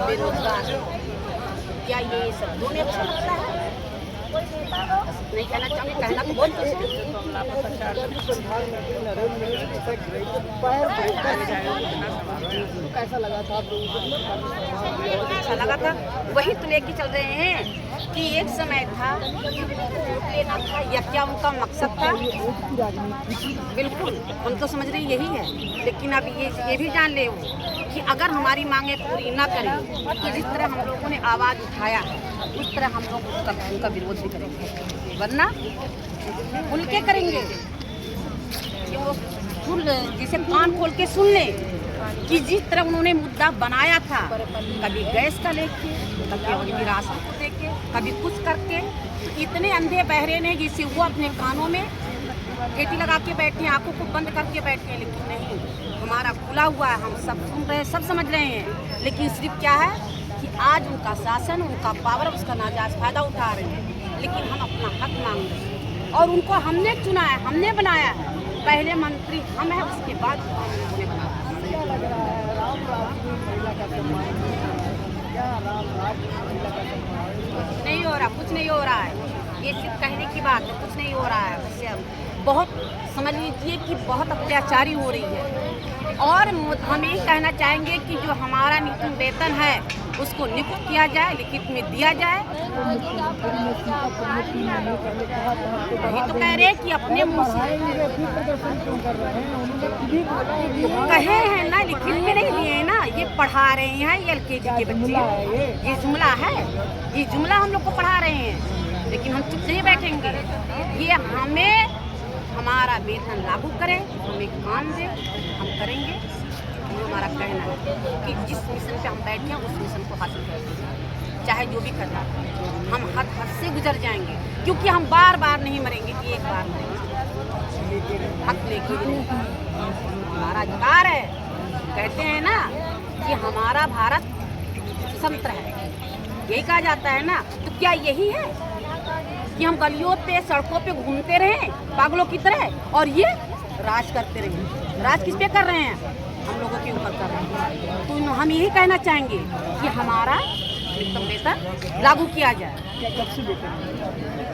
बेरोजगार। क्या ये शब्दों में अच्छा लगता है? नहीं कहना चाहूँगी, कहना तो बहुत कुछ है। कैसा लगा था आप लोगों को? अच्छा लगा था, वही तो लेके चल रहे हैं कि एक समय था वोट लेना था, या क्या उनका मकसद था? बिल्कुल हम तो समझ रहे यही है, लेकिन अब ये भी जान ले कि अगर हमारी मांगे पूरी ना करें तो जिस तरह हम लोगों ने आवाज़ उठाया उस तरह हम लोग उनका विरोध भी करेंगे, वरना खुल के करेंगे कि वो फुल जिसे कान खोल के सुन ले कि जिस तरह उन्होंने मुद्दा बनाया था, कभी गैस का लेके, कभी राशन को देके, कभी कुछ करके, तो इतने अंधे बहरे ने जिसे वो अपने कानों में पेटी लगा के बैठे हैं, आंखों को बंद करके बैठे हैं। लेकिन नहीं, हमारा खुला हुआ है, हम सब सुन रहे हैं, सब समझ रहे हैं। लेकिन सिर्फ क्या है कि आज उनका शासन, उनका पावर, उसका नाजायज फायदा उठा रहे हैं। लेकिन हम अपना हक मांग रहे हैं और उनको हमने चुना है, हमने बनाया है। पहले मंत्री हम हैं, उसके बाद हमने बनाया। नहीं हो रहा, कुछ नहीं हो रहा है, ये सिर्फ कहने की बात है, कुछ नहीं हो रहा है। वैसे बहुत समझ लीजिए कि बहुत अत्याचारी हो रही है। और हम यही कहना चाहेंगे कि जो हमारा न्यूनतम वेतन है उसको नियुक्त किया जाए, लिखित में दिया जाए। वही तो कह रहे हैं कि अपने मुँह से कहे हैं ना, लिखित में नहीं दिए हैं ना, ये पढ़ा रहे हैं LKG के बच्चे, ये जुमला है, ये जुमला हम लोग को पढ़ा रहे हैं। लेकिन हम चुप नहीं बैठेंगे, ये हमें हमारा वेतन लागू करें, हमें काम दे, हम करेंगे। वो हमारा कहना है कि जिस मिशन पे हम बैठे हैं उस मिशन को हासिल करेंगे, चाहे जो भी करना है। हम हद से गुजर जाएंगे, क्योंकि हम बार बार नहीं मरेंगे, एक बार मरेंगे। हक लेके हमारा अधिकार है। कहते हैं ना कि हमारा भारत स्वतंत्र है, यही कहा जाता है ना। तो क्या यही है कि हम गलियों पे, सड़कों पे घूमते रहें पागलों की तरह और ये राज करते रहें? राज किस पे कर रहे हैं? हम लोगों के ऊपर कर रहे हैं। तो हम यही कहना चाहेंगे कि हमारा न्यूनतम वेतन लागू किया जाए।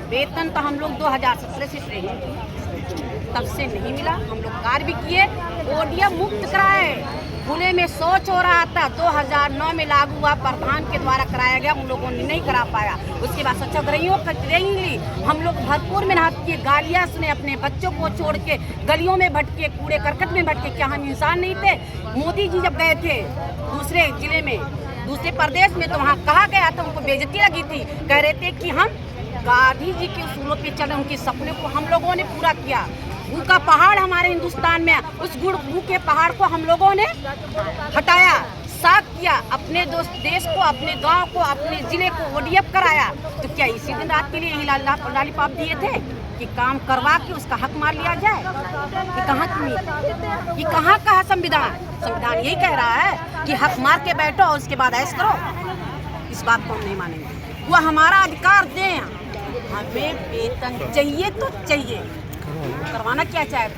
वेतन तो हम लोग 2017 से ट्रेनिंग, तब से नहीं मिला। हम लोग कार्य भी किए, ओडीएफ मुक्त कराए, खुले में शौच हो रहा था, 2009 में लागू हुआ, प्रधान के द्वारा कराया गया, उन लोगों ने नहीं करा पाया। उसके बाद स्वच्छाग्रहियों का ट्रेनिंग ली, हम लोग भरपूर मेहनत किए, गालियाँ सुने, अपने बच्चों को छोड़ के गलियों में भटके, कूड़े करकट में भटके। क्या हम इंसान नहीं थे? मोदी जी जब गए थे दूसरे जिले में, दूसरे प्रदेश में, तो वहाँ कहा गया था, उनको बेइज्जती लगी थी। कह रहे थे कि हम गांधी जी के उसूलों पे चले, उनके सपने को हम लोगों ने पूरा किया। उनका पहाड़ हमारे हिंदुस्तान में, उस गुड़ के पहाड़ को हम लोगों ने हटाया, साफ किया, अपने देश को, अपने गांव को, अपने जिले को ओडीएफ कराया। तो क्या इसी दिन रात के लिए यही लॉलीपॉप दिए थे कि काम करवा के उसका हक मार लिया जाए? ये कहाँ की नीति, ये कहाँ का है संविधान? संविधान यही कह रहा है कि हक मार के बैठो और उसके बाद ऐश करो। इस बात को हम नहीं मानेंगे। वो हमारा अधिकार दें, हमें वेतन चाहिए तो चाहिए। करवाना क्या चाहते?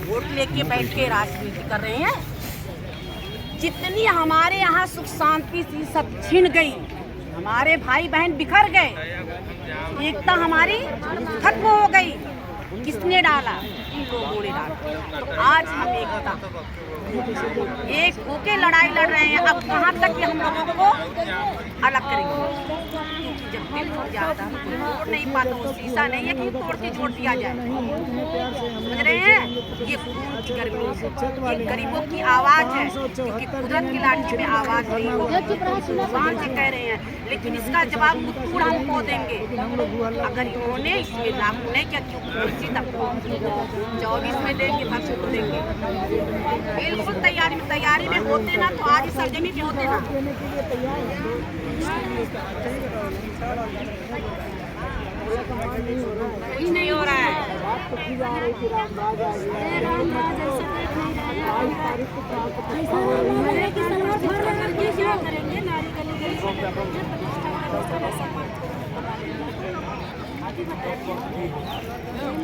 वोट लेके बैठ के राजनीति कर रहे हैं। जितनी हमारे यहाँ सुख शांति सी सब छिन गई, हमारे भाई बहन बिखर गए, एकता हमारी खत्म हो गई। किसने डाला? इन लोगों ने डाला। तो आज हम एक होके लड़ाई लड़ रहे हैं। अब कहाँ तक कि हम लोगों को अलग करेंगे? जब दिल टूट जाता है तो तोड़ नहीं पाता, वो शीशा नहीं है कि तोड़ के जोड़ दिया जाए। समझ रहे हैं? ये खून की गर्मी, ये गरीबों की आवाज़ है, क्योंकि कुदरत की लाठी में आवाज़ नहीं होगी। भगवान से कह रहे हैं, लेकिन इसका जवाब मुझको हमको देंगे अगर इन्होंने इसमें लागू नहीं किया। क्योंकि तक 24 में देंगे, 10 को देंगे। बिल्कुल तैयारी में होते ना, तो आज ही सरजमी पे होते ना। कुछ नहीं हो रहा है।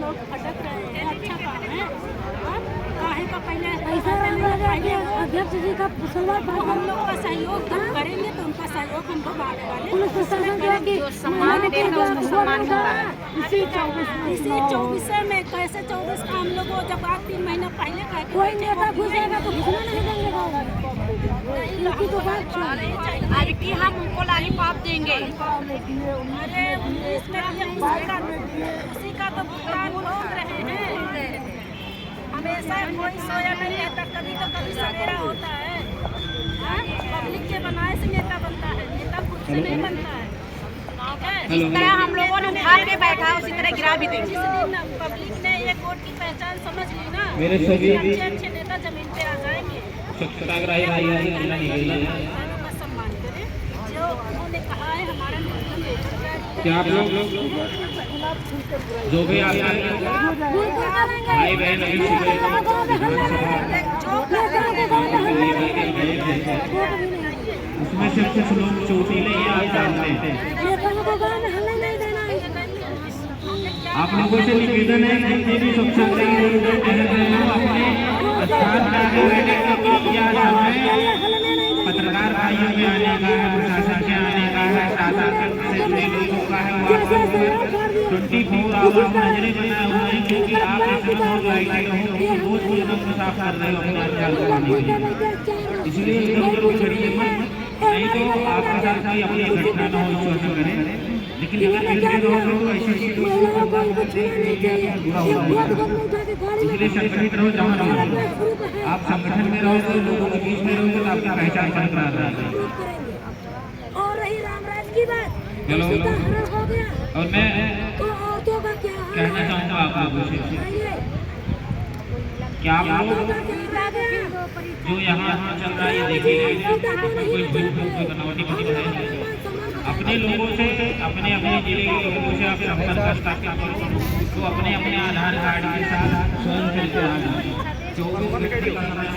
लोग भटक रहे हैं, अच्छा काम है। काहे का पहले अध्यक्ष जी का हम लोग का सहयोग करेंगे तो उनका लोग हम भगाने वाले। जो सम्मान देगा उसको सम्मान मिलता है। इसी 24 में कैसे 24 का हम लोग जब आप 3 महीना पहले कोई नेता घुसेगा तो घुसना नहीं देंगे उनकी तो बात अब कि हम उनको लॉलीपॉप देंगे। अरे इसमें उसी का तो भुगतान भोग रहे हैं। हमेशा कोई सोया नहीं रहता, कभी तो कभी सवेरा होता है। पब्लिक के बनाए से नेता बनता है, नेता खुद से नहीं बनता है। जिस तरह हम लोगों ने उठा के बैठा उसी तरह गिरा भी देंगे। जिस दिन पब्लिक ने ये वोट की पहचान समझ ली ना, मेरे सभी अच्छे नेता जमीन पे आ जाएंगे। सत्याग्रही भाई का सम्मान करें, जो उन्होंने कहा है हमारा निवेदन लेकर क्या आप लोग जो भी आप भाई बहन उसमें से कुछ लोग चोटीले ये आप जानते हैं। आप लोगों से निवेदन है कि जितने भी स्वच्छाग्रही लोग टहल रहे हो अपने स्थान पे आगे बैठे किया जाए। पत्रकार भाइयों के आने का है, प्रशासन के आने का है, शासन से जुड़े लोगों का है, वो 24 आवर नजरें बनाए हुए हैं क्योंकि आप एक बहुत लाइटेड हो, रोज को एकदम साफ कर रहे हो अपने अंजाम करने के लिए। इसलिए एकदम जरूर करिए मत, नहीं तो आपके साथ कोई अपनी घटना न हो सोच करें। लेकिन अगर निर्णय हो तो ऐसी बुरा होगा। इसलिए संगठित रहो जहाँ रहो। आप संगठन में रहो तो लोगों के बीच में रहो तो आपकी पहचान बरकरार रहेगी। और रही रामराज की बात, हेलो हो गया और मैं तो औरतों का क्या हाल कहना चाहूँगा आप लोगों से कि आप लोग जो यहाँ चल रहा है ये देखिए, कोई झूठ कोई बनावटी बनी है। अपने लोगों से अपने जिले के लोगों से आप संपर्क स्थापित करो तो अपने आधार कार्ड के साथ स्वयं चलते आ जाए। 24 घंटे का समय